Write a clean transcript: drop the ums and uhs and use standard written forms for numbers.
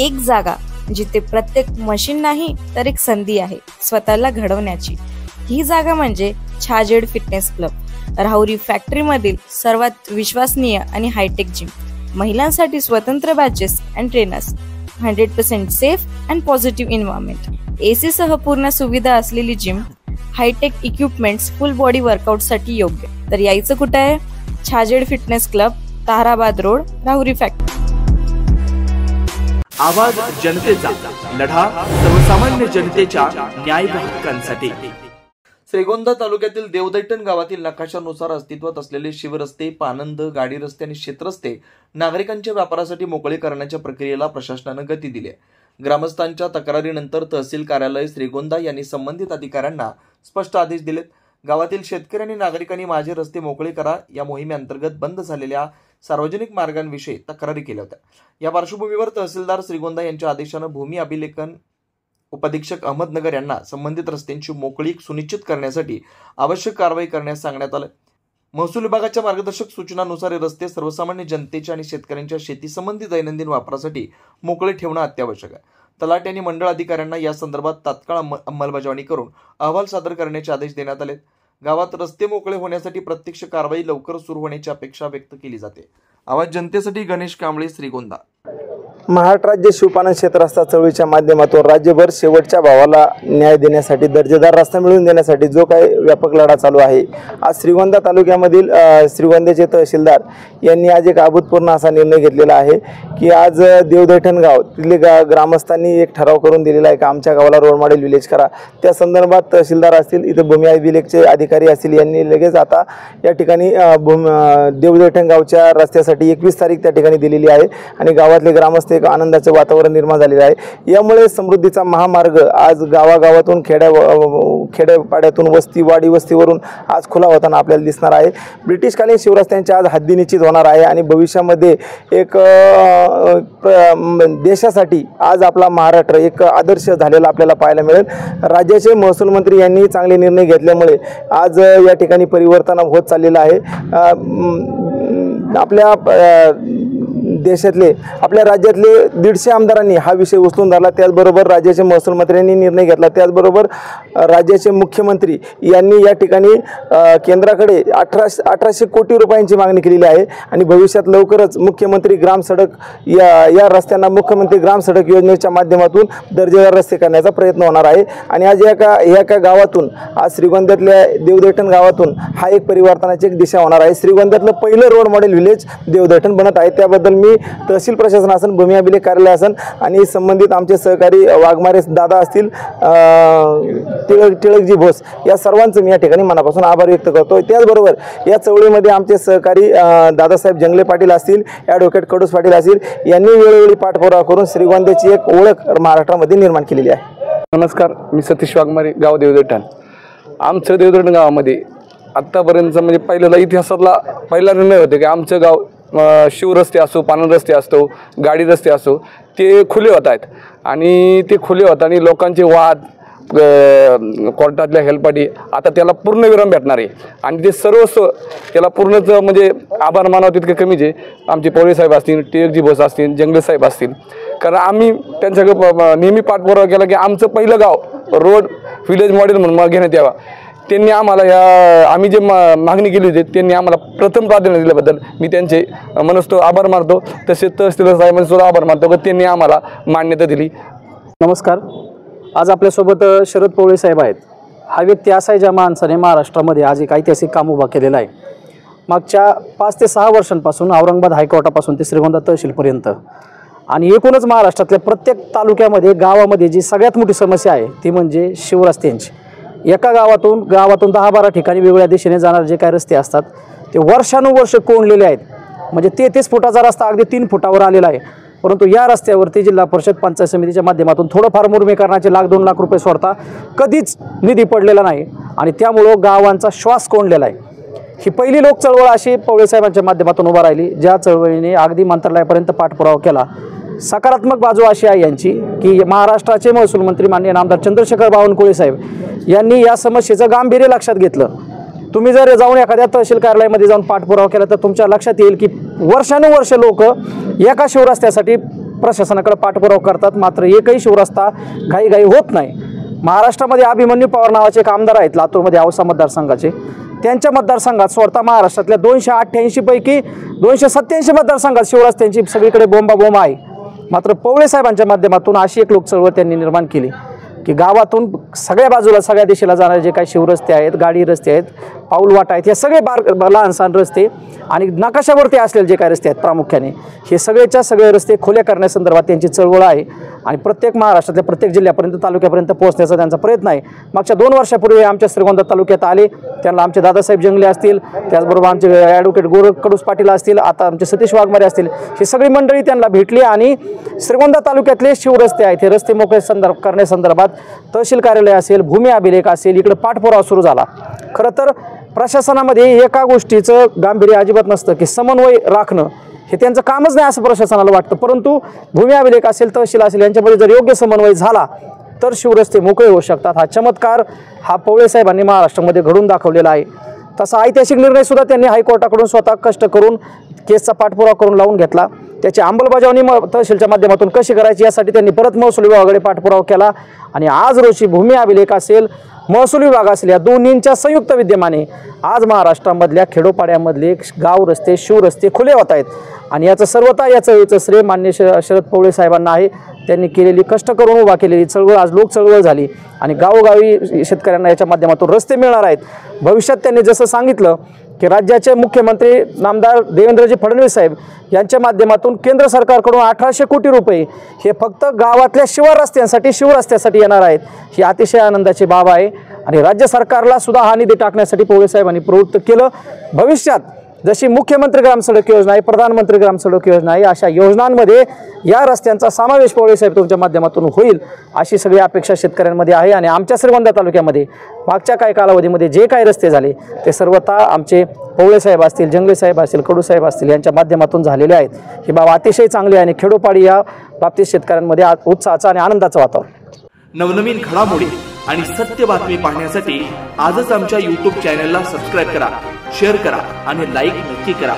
एक जागा जिथे प्रत्येक मशीन नाही तर एक संधी आहे स्वतःला घडवण्याची। ही जागा म्हणजे Chhajed fitness club, Rahuri factory मधील सर्वात विश्वसनीय आणि हायटेक जिम। महिलांसाठी स्वतंत्र batches and trainers, 100% safe and positive environment, AC सह पूर्ण सुविधा असलेली gym, hi tech equipments, full body workout साठी योग्य। तर यायचं कुठे आहे? Chhajed fitness club, Tarabad road, Rahuri factory. आवाज जनतेचा, लढा सर्वसामान्य जनतेच्या न्याय व हक्कांसाठी। श्रीगोंदा तालुक्यातील देवदैठण गावातील नकाशानुसार अस्तित्वात असलेले शिवरस्ते, पानंद, गाडी रस्ते आणि शेतरस्ते नागरिकांच्या व्यापारासाठी मोकळे करण्याच्या प्रक्रियेला प्रशासनाने गती दिली आहे। ग्रामस्थांच्या तक्रारीनंतर तहसील कार्यालय श्रीगोंदा यांनी संबंधित अधिकाऱ्यांना स्पष्ट आदेश दिलेत। गावातील शेतकरी आणि नागरिकांनी माझे रस्ते मोकळे करा या मोहिमेअंतर्गत बंद झालेल्या सार्वजनिक मार्गांविषयी तक्रारी केल्या होत्या। या पार्श्वभूमीवर तहसीलदार श्रीगोंदा यांच्या आदेशानं भूमी अभिलेखन उपाधीक्षक अहमदनगर यांना संबंधित रस्त्यांची मोकळीक सुनिश्चित करण्यासाठी आवश्यक कारवाई करण्यास सांगण्यात आलं। महसूल विभागाच्या मार्गदर्शक सूचनानुसार हे रस्ते सर्वसामान्य जनतेच्या आणि शेतकऱ्यांच्या शेती संबंधी दैनंदिन वापरासाठी मोकळे ठेवणं अत्यावश्यक आहे। तलाठी आणि मंडळ अधिकाऱ्यांना या संदर्भात तात्काळ अंमलबजावणी करून अहवाल सादर करण्याचे आदेश देण्यात आले। गावात रस्ते मोकळे होण्यासाठी प्रत्यक्ष कारवाई लवकर सुरू होण्याची अपेक्षा व्यक्त केली जाते। आवाज जनतेसाठी गणेश कांबळे, श्रीगोंदा। महाराष्ट्र राज्य शिवपालन क्षेत्रस्था चळवळीच्या माध्यमातून राज्यभर शेवटच्या भावाला न्याय देण्यासाठी, दर्जेदार रस्ता मिळवून देण्यासाठी जो काही व्यापक लढा चालू आहे, आज श्रीगोंदा तालुक्यामधील श्रीगोंद्याचे तहसीलदार यांनी आज एक अभूतपूर्व असा निर्णय घेतलेला आहे की आज देवदैठण गाव तिथले ग्रामस्थांनी एक ठराव करून दिलेला आहे की आमच्या गावाला रोड मॉडेल विलेज करा। त्या संदर्भात तहसीलदार असतील, इथे भूमी अभिलेखचे अधिकारी असतील, यांनी लगेच आता या ठिकाणी देवदैठण गावच्या रस्त्यासाठी 21 तारीख त्या ठिकाणी दिलेली आहे आणि गावातले ग्रामस्थ एक आनंदाचे वातावरण निर्माण झालेले आहे। यामुळे समृद्धीचा महामार्ग आज गावागावातून खेड्यापाड्यातून वाडी वस्तीवरून आज खुला होताना आपल्याला दिसणार आहे। ब्रिटिशकालीन शिवरस्त्यांच्या आज हद्दी निश्चित होणार आहे आणि भविष्यामध्ये एक देशासाठी आज आपला महाराष्ट्र एक आदर्श झालेला आपल्याला पाहायला मिळेल। राज्याचे महसूल मंत्री यांनी चांगले निर्णय घेतल्यामुळे आज या ठिकाणी परिवर्तन होत चाललेलं आहे। आपल्या देशातले, आपल्या राज्यातले 150 आमदारांनी हा विषय उचलून धरला। त्याचबरोबर राज्याचे महसूल मंत्र्यांनी निर्णय घेतला। त्याचबरोबर राज्याचे मुख्यमंत्री यांनी या ठिकाणी केंद्राकडे 1800 कोटी रुपयांची मागणी केलेली आहे आणि भविष्यात लवकरच मुख्यमंत्री ग्राम सडक या रस्त्यांना मुख्यमंत्री ग्राम सडक योजनेच्या माध्यमातून दर्जेदार रस्ते करण्याचा प्रयत्न होणार आहे। आणि आज एका गावातून, आज श्रीगोंद्यातल्या देवदैठण गावातून हा एक परिवर्तनाची एक दिशा होणार आहे। श्रीगोंद्यातलं पहिलं रोड मॉडेल विलेज देवदैठण बनत आहे। त्याबद्दल मी तहसील प्रशासन असन, भूमी अभिलेख कार्यालय असन आणि संबंधित आमचे सहकारी वाघमारे दादा असतील, टिळकजी भोस, या सर्वांचं मी या ठिकाणी मनापासून आभार व्यक्त करतो। त्याचबरोबर या चळवळीमध्ये आमचे सहकारी दादासाहेब जंगले पाटील असतील, ॲडव्होकेट कडूस पाटील असतील, यांनी वेळोवेळी पाठपुरावा करून श्रीगोंद्याची एक ओळख महाराष्ट्रामध्ये निर्माण केलेली आहे। नमस्कार, मी सतीश वाघमारे, गाव देवदैठण। आमचं देवदैठण गावामध्ये आत्तापर्यंत म्हणजे पहिल्याला इतिहासातला पहिला निर्णय होता की आमचं गाव शिवरस्ते असो, पानंद रस्ते असतो, गाडी रस्ते असो, ते खुले होत आहेत आणि ते खुले होत आणि लोकांचे वाद, कोर्टातल्या हेलपाटी आता त्याला पूर्ण विराम भेटणार आहे आणि ते सर्वस्व त्याला पूर्णच म्हणजे आभार मानावं तितके कमीच आहे। आमचे पवळे साहेब असतील, टिळकजी भोस असतील, जंगले साहेब असतील, कारण आम्ही त्यांच्याकडे नेहमी पाठपुरावा केला की आमचं पहिलं गाव रोड विलेज मॉडेल म्हणून घेण्यात यावा। त्यांनी आम्हाला आम्ही जे मागणी केली होती त्यांनी आम्हाला प्रथम प्राधान्य दिल्याबद्दल मी त्यांचे मनोस्तव आभार मानतो। तसेच तहसीलदार साहेबांचे सुद्धा आभार मानतो की त्यांनी आम्हाला मान्यता दिली। नमस्कार, आज आपल्यासोबत शरद पवळे साहेब आहेत। हा व्यक्ती असा आहे ज्या माणसाने महाराष्ट्रामध्ये आज एक ऐतिहासिक काम उभा केलेला आहे। मागच्या 5 ते 6 वर्षांपासून औरंगाबाद हायकोर्टापासून ते श्रीगोंदा तहसीलपर्यंत आणि एकूणच महाराष्ट्रातल्या प्रत्येक तालुक्यामध्ये, गावामध्ये जी सगळ्यात मोठी समस्या आहे ती म्हणजे शिवरस्त्यांची। एका गावातून 10-12 ठिकाणी वेगवेगळ्या दिशेने जाणारे जे काही रस्ते असतात ते वर्षानुवर्ष कोंडलेले आहेत। म्हणजे 33 फुटाचा रस्ता अगदी 3 फुटावर आलेला आहे, परंतु या रस्त्यावरती जिल्हा परिषद पंचायत समितीच्या माध्यमातून थोडंफार मुरमीकरणाचे 1-2 लाख रुपये सोडता कधीच निधी पडलेला नाही आणि त्यामुळं गावांचा श्वास कोंडलेला आहे। ही पहिली लोक चळवळ अशी पवळे साहेबांच्या माध्यमातून उभा राहिली, ज्या चळवळीने अगदी मंत्रालयापर्यंत पाठपुरावा केला। सकारात्मक बाजू अशी आहे यांची की महाराष्ट्राचे महसूल मंत्री माननीय आमदार चंद्रशेखर बावनकुळे साहेब यांनी या समस्येचं गांभीर्य लक्षात घेतलं। तुम्ही जर जाऊन एखाद्या तहसील कार्यालयामध्ये जाऊन पाठपुरावा केला तर तुमच्या लक्षात येईल की वर्षानुवर्ष लोक एका शिवरस्त्यासाठी प्रशासनाकडे पाठपुरावा करतात, मात्र एकही शिवरस्ता घाईघाई होत नाही. महाराष्ट्रामध्ये अभिमन्यू पवार नावाचे एक आमदार आहेत लातूरमध्ये औसा मतदारसंघाचे. त्यांच्या मतदारसंघात स्वतः महाराष्ट्रातल्या 288 पैकी 287 मतदारसंघात शिवरस्त्यांची सगळीकडे बोंबाबोंब आहे. मात्र पवळे साहेबांच्या माध्यमातून अशी एक लोकचळवळ त्यांनी निर्माण केली की गावातून सगळ्या बाजूला सगळ्या दिशेला जाणारे जे काही शिवरस्ते आहेत, गाडी रस्ते आहेत, पाऊलवाट आहेत, हे सगळे लहान सहान रस्ते आणि नकाशावरती असलेले जे काही रस्ते आहेत प्रामुख्याने हे सगळेच्या सगळे रस्ते खुले करण्यासंदर्भात त्यांची चळवळ आहे आणि प्रत्येक महाराष्ट्रातल्या प्रत्येक जिल्ह्यापर्यंत तालुक्यापर्यंत पोहोचण्याचा त्यांचा प्रयत्न आहे. मागच्या 2 वर्षापूर्वी आमच्या श्रीगोंदा तालुक्यात आले, त्यांना आमचे दादासाहेब जंगले असतील, त्याचबरोबर आमचे ॲडव्होकेट कडूस पाटील असतील, आता आमचे सतीश वाघमारे असतील, ही सगळी मंडळी त्यांना भेटली आणि श्रीगोंदा तालुक्यातले शिवरस्ते आहेत हे रस्ते मोकळे करण्यासंदर्भात तहसील कार्यालय असेल, भूमी अभिलेख असेल, इकडे पाठपुरावा सुरू झाला. खरं तर प्रशासनामध्ये एका गोष्टीचं गांभीर्य अजिबात नसतं की समन्वय राखणं हे त्यांचं कामच नाही असं प्रशासनाला वाटतं. परंतु भूमी अभिलेख असेल, तहसील असेल यांच्यामध्ये जर योग्य समन्वय झाला तर शिवरस्ते मोकळे होऊ शकतात. हा चमत्कार हा पवळे साहेबांनी महाराष्ट्रामध्ये घडून दाखवलेला आहे. तसा ऐतिहासिक निर्णय सुद्धा त्यांनी हायकोर्टाकडून स्वतः कष्ट करून केसचा पाठपुरावा करून लावून घेतला. त्याची अंमलबजावणी तहसीलच्या माध्यमातून कशी करायची यासाठी त्यांनी परत महसूल विभागाकडे पाठपुरावा केला आणि आज रोजी भूमी अभिलेख असेल, महसूल विभाग असेल या दोन्हींच्या संयुक्त विद्यमाने आज महाराष्ट्रामधल्या खेडोपाड्यामधले गाव रस्ते, शिवरस्ते खुले होत आहेत आणि याचं सर्वता या चळवळीचं श्रेय मान्य शरद पवळे साहेबांना आहे. त्यांनी केलेली कष्ट करून उभा केलेली चळवळ आज लोक चळवळ झाली आणि गावोगावी शेतकऱ्यांना याच्या माध्यमातून रस्ते मिळणार आहेत. भविष्यात त्यांनी जसं सांगितलं की राज्याचे मुख्यमंत्री नामदार देवेंद्रजी फडणवीस साहेब यांच्या माध्यमातून केंद्र सरकारकडून 1800 कोटी रुपये हे फक्त गावातल्या शिवरस्त्यासाठी येणार आहेत. ही अतिशय आनंदाची बाब आहे आणि राज्य सरकारला सुद्धा हा निधी टाकण्यासाठी पवळे साहेबांनी प्रवृत्त केलं. भविष्यात जशी मुख्यमंत्री ग्राम सडक योजना आहे, प्रधानमंत्री ग्राम सडक योजना आहे, अशा योजनांमध्ये या रस्त्यांचा समावेश पवळे साहेब तुमच्या माध्यमातून होईल अशी सगळी अपेक्षा शेतकऱ्यांमध्ये आहे. आणि आमच्या श्रीगोंदा तालुक्यामध्ये मागच्या काही कालावधीमध्ये जे काही रस्ते झाले ते सर्वतः आमचे पवळे साहेब असतील, जंगले साहेब असतील, कडू साहेब असतील यांच्या माध्यमातून झालेले आहेत. ही बाब अतिशय चांगली आहे आणि खेडोपाडी या बाबतीत शेतकऱ्यांमध्ये उत्साहाचं आणि आनंदाचं वातावरण. नवनवीन घडामोडी आणि सत्य बातमी पाहण्यासाठी आजच आमच्या YouTube चॅनलला सबस्क्राईब करा, शेअर करा आणि लाईक नक्की करा.